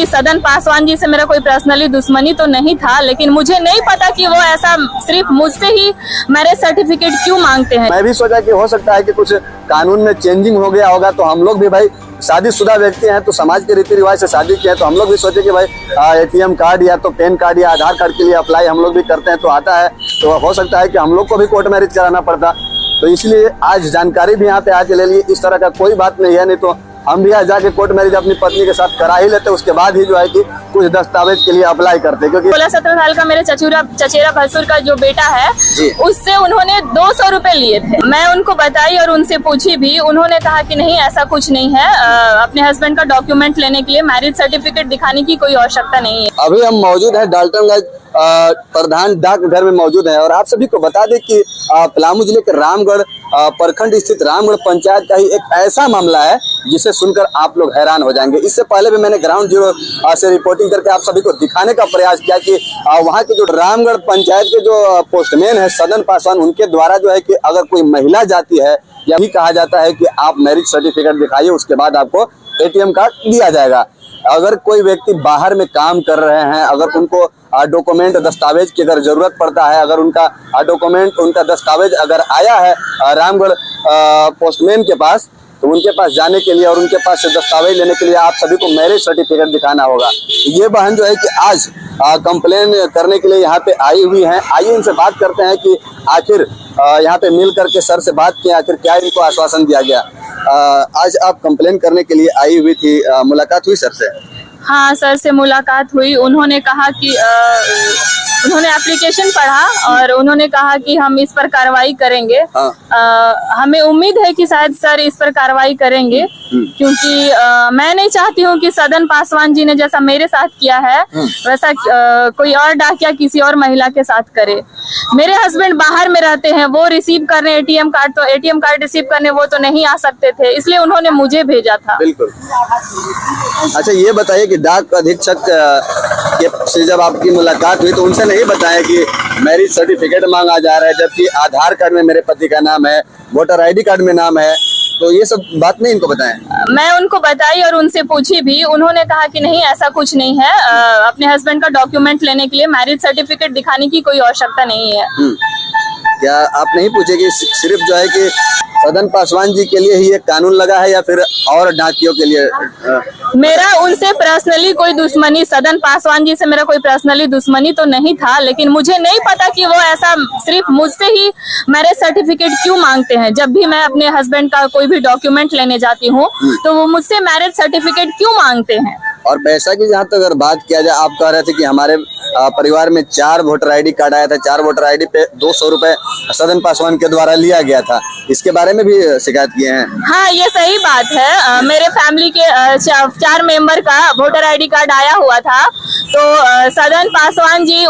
सदन पासवान जी से मेरा कोई पर्सनली दुश्मनी तो नहीं था, लेकिन मुझे नहीं पता कि वो ऐसा सिर्फ मुझसे ही मैरिज सर्टिफिकेट क्यों मांगते हैं। मैं भी सोचा कि हो सकता है कि कुछ कानून में चेंजिंग हो गया होगा, तो हम लोग भी भाई शादीशुदा व्यक्ति हैं, तो समाज के रीति रिवाज से शादी किया, तो हम लोग भी सोचे कि भाई एटीएम कार्ड या तो पैन कार्ड या आधार कार्ड के लिए अप्लाई हम लोग भी करते हैं, तो आता है, तो हो सकता है कि हम लोग को भी कोर्ट मैरिज कराना पड़ता। तो इसलिए आज जानकारी भी यहाँ पे आके ले लिए। इस तरह का कोई बात नहीं है, नहीं तो हम भी आज जाके कोर्ट मैरिज अपनी पत्नी के साथ करा ही लेते, उसके बाद ही जो है कि कुछ दस्तावेज के लिए अप्लाई करते। क्योंकि 16-17 साल का मेरे चचेरा भसुर का जो बेटा है, उससे उन्होंने 200 रुपए लिए थे। मैं उनको बताई और उनसे पूछी भी, उन्होंने कहा कि नहीं ऐसा कुछ नहीं है, अपने हस्बैंड का डॉक्यूमेंट लेने के लिए मैरिज सर्टिफिकेट दिखाने की कोई आवश्यकता नहीं है। अभी हम मौजूद है डाल्टनगंज प्रधान डाकघर में मौजूद है, और आप सभी को बता दें कि पलामू जिले के रामगढ़ प्रखंड स्थित रामगढ़ पंचायत का ही एक ऐसा मामला है जिसे सुनकर आप लोग हैरान हो जाएंगे। इससे पहले भी मैंने ग्राउंड जीरो से रिपोर्टिंग करके आप सभी को दिखाने का प्रयास किया कि वहाँ के जो रामगढ़ पंचायत के जो पोस्टमैन है सदन पासवान, उनके द्वारा जो है कि अगर कोई महिला जाती है, यही कहा जाता है कि आप मैरिज सर्टिफिकेट दिखाइए, उसके बाद आपको एटीएम कार्ड दिया जाएगा। अगर कोई व्यक्ति बाहर में काम कर रहे हैं, अगर उनको डॉक्यूमेंट दस्तावेज की अगर जरूरत पड़ता है, अगर उनका डॉक्यूमेंट उनका दस्तावेज अगर आया है रामगढ़ पोस्टमैन के पास, तो उनके पास जाने के लिए और उनके पास से दस्तावेज लेने के लिए आप सभी को मैरिज सर्टिफिकेट दिखाना होगा। ये बहन जो है कि आज कंप्लेन करने के लिए यहाँ पे आई हुई हैं। आइए इनसे बात करते हैं कि आखिर यहाँ पे मिल करके सर से बात की, आखिर क्या इनको आश्वासन दिया गया। आज आप कंप्लेन करने के लिए आई हुई थी, मुलाकात हुई सर से? हाँ, सर से मुलाकात हुई। उन्होंने कहा कि उन्होंने एप्लीकेशन पढ़ा और उन्होंने कहा कि हम इस पर कार्रवाई करेंगे। हमें उम्मीद है कि शायद सर इस पर कार्रवाई करेंगे, क्योंकि मैं नहीं चाहती हूँ कि सदन पासवान जी ने जैसा मेरे साथ किया है वैसा कोई और डाकिया किसी और महिला के साथ करे। मेरे हस्बैंड बाहर में रहते हैं, वो रिसीव करने एटीएम कार्ड रिसीव करने वो तो नहीं आ सकते थे, इसलिए उन्होंने मुझे भेजा था। बिल्कुल। अच्छा, ये बताइए कि डाक अधीक्षक से जब आपकी मुलाकात हुई तो उनसे नहीं बताया कि मैरिज सर्टिफिकेट मांगा जा रहा है, जबकि आधार कार्ड में मेरे पति का नाम है, वोटर आईडी कार्ड में नाम है, तो ये सब बात नहीं इनको बताया? मैं उनको बताई और उनसे पूछी भी, उन्होंने कहा कि नहीं ऐसा कुछ नहीं है, अपने हस्बैंड का डॉक्यूमेंट लेने के लिए मैरिज सर्टिफिकेट दिखाने की कोई आवश्यकता नहीं है। क्या आप नहीं पूछे कि सिर्फ जो है कि सदन पासवान जी के लिए ही ये कानून लगा है या फिर और डाकियों के लिए? मेरा उनसे पर्सनली कोई दुश्मनी, सदन पासवान जी से मेरा कोई पर्सनली दुश्मनी तो नहीं था, लेकिन मुझे नहीं पता कि वो ऐसा सिर्फ मुझसे ही मैरिज सर्टिफिकेट क्यों मांगते हैं। जब भी मैं अपने हस्बैंड का कोई भी डॉक्यूमेंट लेने जाती हूँ तो वो मुझसे मैरिज सर्टिफिकेट क्यों मांगते हैं। और पैसा की जहाँ तक अगर बात किया जाए, आप कह रहे थे कि हमारे परिवार में 4 वोटर आईडी कार्ड आया था, 4 वोटर आईडी पे 200 रुपए सदन पासवान के द्वारा लिया गया था, इसके बारे में भी शिकायत किए हैं? हाँ, ये सही बात है। मेरे फैमिली के 4 मेंबर का वोटर आईडी कार्ड आया हुआ था, तो सदन पासवान जी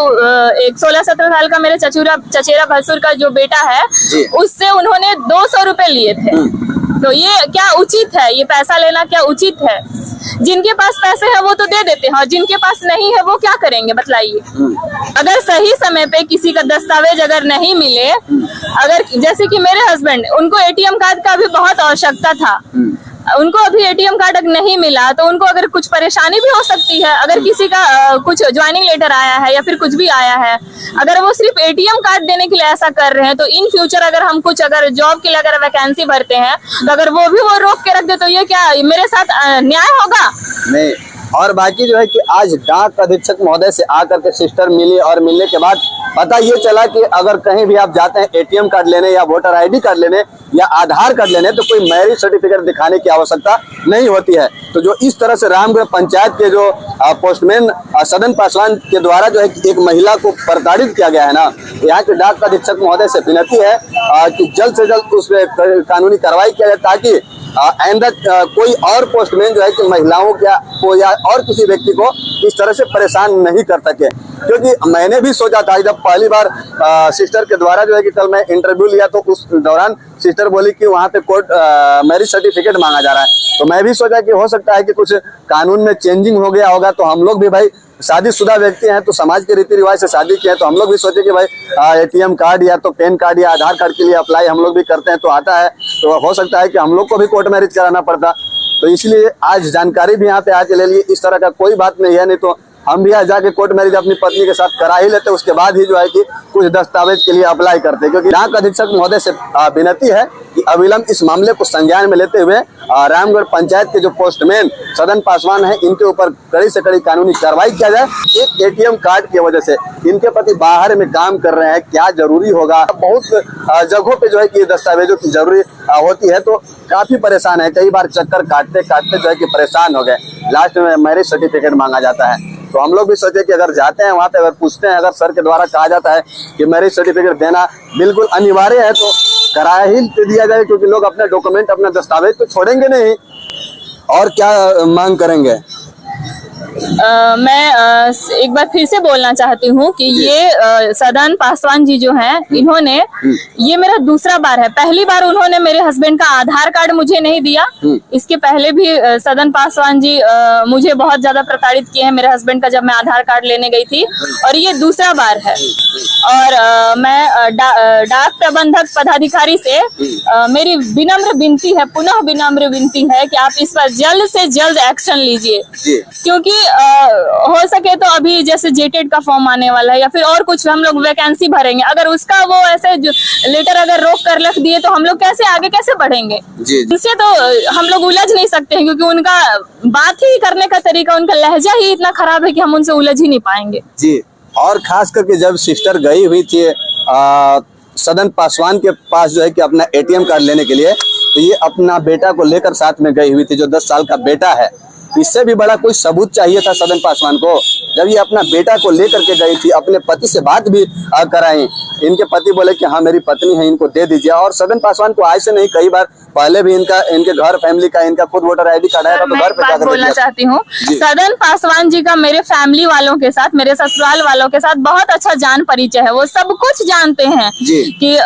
एक 16-17 साल का मेरे चचेरा भसुर का जो बेटा है, उससे उन्होंने 200 रुपए लिए थे। तो ये क्या उचित है? ये पैसा लेना क्या उचित है? जिनके पास पैसे हैं वो तो दे देते हैं, और जिनके पास नहीं है वो क्या करेंगे बताइए। अगर सही समय पे किसी का दस्तावेज अगर नहीं मिले, अगर जैसे कि मेरे हस्बैंड, उनको एटीएम कार्ड का भी बहुत आवश्यकता था, उनको अभी एटीएम कार्ड नहीं मिला तो उनको अगर कुछ परेशानी भी हो सकती है। अगर किसी का कुछ ज्वाइनिंग लेटर आया है या फिर कुछ भी आया है, अगर वो सिर्फ एटीएम कार्ड देने के लिए ऐसा कर रहे हैं, तो इन फ्यूचर अगर हम कुछ अगर जॉब के लिए अगर वैकेंसी भरते हैं तो अगर वो भी वो रोक के रख दे, तो ये क्या मेरे साथ न्याय होगा? नहीं। और बाकी जो है कि आज डाक अधीक्षक महोदय से आकर के सिस्टर मिली, और मिलने के बाद पता ये चला कि अगर कहीं भी आप जाते हैं एटीएम कार्ड लेने या वोटर आईडी कार्ड लेने या आधार कार्ड लेने, तो कोई मैरिज सर्टिफिकेट दिखाने की आवश्यकता नहीं होती है। तो जो इस तरह से रामगढ़ पंचायत के जो पोस्टमैन सदन पासवान के द्वारा जो है कि एक महिला को प्रताड़ित किया गया है ना, यहाँ के डाक अधीक्षक महोदय से विनती है कि जल्द से जल्द उस पर कानूनी कार्रवाई किया जाए, ताकि आइंदा कोई और पोस्टमैन जो है कि महिलाओं को या और किसी व्यक्ति को इस तरह से परेशान नहीं कर सके। क्योंकि मैंने भी सोचा था, जब पहली बार सिस्टर के द्वारा जो है कि कल मैं इंटरव्यू लिया, तो उस दौरान सिस्टर बोली कि वहाँ पे कोर्ट मैरिज सर्टिफिकेट मांगा जा रहा है, तो मैं भी सोचा कि हो सकता है कि कुछ कानून में चेंजिंग हो गया होगा। तो हम लोग भी भाई शादीशुदा व्यक्ति हैं, तो समाज के रीति रिवाज से शादी किया, तो हम लोग भी सोचे कि भाई एटीएम कार्ड या तो पैन कार्ड या आधार कार्ड के लिए अप्लाई हम लोग भी करते हैं, तो आता है, तो हो सकता है कि हम लोग को भी कोर्ट मैरिज कराना पड़ता। तो इसलिए आज जानकारी भी यहाँ पे आज ले लिए। इस तरह का कोई बात नहीं है, नहीं तो हम भी यहाँ जाके कोर्ट मैरिज अपनी पत्नी के साथ करा ही लेते, उसके बाद ही जो है कि कुछ दस्तावेज के लिए अप्लाई करते। क्योंकि डाक अधीक्षक महोदय से विनती है कि अविलंब इस मामले को संज्ञान में लेते हुए रामगढ़ पंचायत के जो पोस्टमैन सदन पासवान है, इनके ऊपर कड़ी से कड़ी कानूनी कार्रवाई किया जाए। एक एटीएम कार्ड की वजह से इनके पति बाहर में काम कर रहे हैं, क्या जरूरी होगा। बहुत जगहों पे जो है कि दस्तावेजों की जरूरी होती है, तो काफी परेशान है। कई बार चक्कर काटते काटते जो है कि परेशान हो गए, लास्ट में मैरिज सर्टिफिकेट मांगा जाता है। तो हम लोग भी सोचे कि अगर जाते हैं वहाँ पे, अगर पूछते हैं, अगर सर के द्वारा कहा जाता है कि मैरिज सर्टिफिकेट देना बिल्कुल अनिवार्य है, तो करा ही दिया जाए। क्योंकि लोग अपने डॉक्यूमेंट, अपना दस्तावेज तो छोड़ेंगे नहीं, और क्या मांग करेंगे। मैं एक बार फिर से बोलना चाहती हूँ कि ये सदन पासवान जी जो हैं, इन्होंने, ये मेरा दूसरा बार है। पहली बार उन्होंने मेरे हस्बैंड का आधार कार्ड मुझे नहीं दिया। इसके पहले भी सदन पासवान जी मुझे बहुत ज्यादा प्रताड़ित किए हैं मेरे हस्बैंड का, जब मैं आधार कार्ड लेने गई थी। और ये दूसरा बार है। और मैं डाक प्रबंधक पदाधिकारी से मेरी विनम्र विनती है, पुनः विनम्र विनती है कि आप इस पर जल्द से जल्द एक्शन लीजिए। क्योंकि हो सके तो अभी जैसे जेटेड का फॉर्म आने वाला है, या फिर और कुछ हम लोग वैकेंसी भरेंगे, अगर उसका वो ऐसे लेटर अगर रोक कर रख दिए तो हम लोग कैसे आगे कैसे बढ़ेंगे। इससे तो हम लोग उलझ नहीं सकते हैं, क्योंकि उनका बात ही करने का तरीका, उनका लहजा ही इतना खराब है कि हम उनसे उलझ ही नहीं पाएंगे जी। और खास करके जब सिस्टर गई हुई थी सदन पासवान के पास जो है कि अपना एटीएम कार्ड लेने के लिए, तो ये अपना बेटा को लेकर साथ में गई हुई थी, जो 10 साल का बेटा है। इससे भी बड़ा कोई सबूत चाहिए था सदन पासवान को। जब ये अपना बेटा को लेकर के गई थी, अपने पति से बात भी कराई। इनके पति बोले कि हाँ मेरी पत्नी है, इनको दे दीजिए। और सदन पासवान को आज से नहीं, कई बार पहले भी इनके घर फैमिली का, इनका खुद वोटर आईडी कार्ड आया था, तो घर पे जाकर बोलना चाहती हूँ, सदन पासवान जी का मेरे फैमिली वालों के साथ, मेरे ससुराल वालों के साथ बहुत अच्छा जान परिचय है। वो सब कुछ जानते हैं कि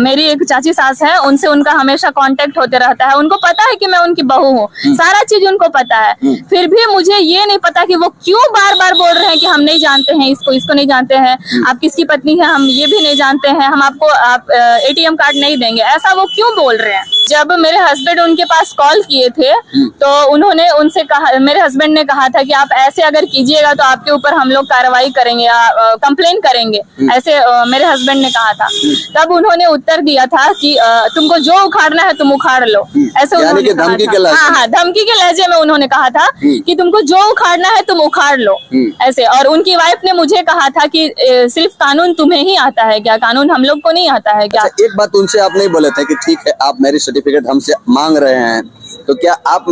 मेरी एक चाची सास है, उनसे उनका हमेशा कांटेक्ट होते रहता है। उनको पता है कि मैं उनकी बहू हूँ, सारा चीज उनको पता है। फिर भी मुझे ये नहीं पता कि वो क्यों बार बार बोल रहे हैं कि हम नहीं जानते हैं इसको नहीं जानते हैं, आप किसकी पत्नी है हम ये भी नहीं जानते हैं, हम आपको एटीएम कार्ड नहीं देंगे। ऐसा वो क्यों बोल रहे हैं। जब मेरे हस्बैंड उनके पास कॉल किए थे, तो उन्होंने उनसे कहा, मेरे हस्बैंड ने कहा था कि आप ऐसे अगर कीजिएगा तो आपके ऊपर हम लोग कार्रवाई करेंगे या कंप्लेन करेंगे, ऐसे मेरे हस्बैंड ने कहा था। तब उन्होंने उत्तर दिया था कि तुमको जो उखाड़ना है तुम उखाड़ लो, ऐसे उन्होंने कहा था। हाँ, धमकी के लहजे में उन्होंने कहा था कि तुमको जो उखाड़ना है तुम उखाड़ लो, ऐसे। और उनकी वाइफ ने मुझे कहा था कि सिर्फ कानून तुम्हें ही आता है क्या, कानून हम लोग को नहीं आता है क्या। एक बात उनसे आप नहीं बोले थे कि ठीक है आप मैरिज सर्टिफिकेट हमसे मांग रहे हैं, तो क्या आप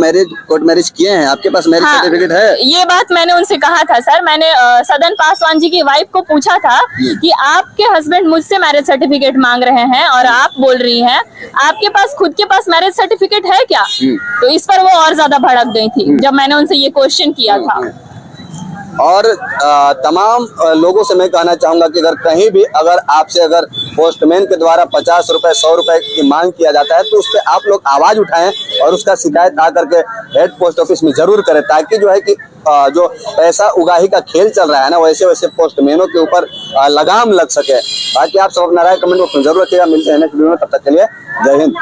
कोर्ट मैरिज किए हैं, आपके पास मैरिज सर्टिफिकेट है? ये बात मैंने उनसे कहा था सर। मैंने सदन पासवान जी की वाइफ को पूछा था कि आपके हस्बैंड मुझसे मैरिज सर्टिफिकेट मांग रहे हैं और आप बोल रही हैं आपके पास खुद के पास मैरिज सर्टिफिकेट है क्या। तो इस पर वो और ज्यादा भड़क गई थी जब मैंने उनसे ये क्वेश्चन किया था। और तमाम लोगों से मैं कहना चाहूंगा कि अगर कहीं भी अगर आपसे अगर पोस्टमैन के द्वारा 50 रुपए 100 रुपए की मांग किया जाता है, तो उस पर आप लोग आवाज उठाएं और उसका शिकायत आकर के हेड पोस्ट ऑफिस में जरूर करें, ताकि जो है कि जो पैसा उगाही का खेल चल रहा है ना, वैसे वैसे पोस्टमैनों के ऊपर लगाम लग सके। बाकी आप सब अपना राय कमेंट बॉक्स में जरूर रखिएगा। मिलते हैं नेक्स्ट वीडियो में, तब तक के लिए जय हिंद।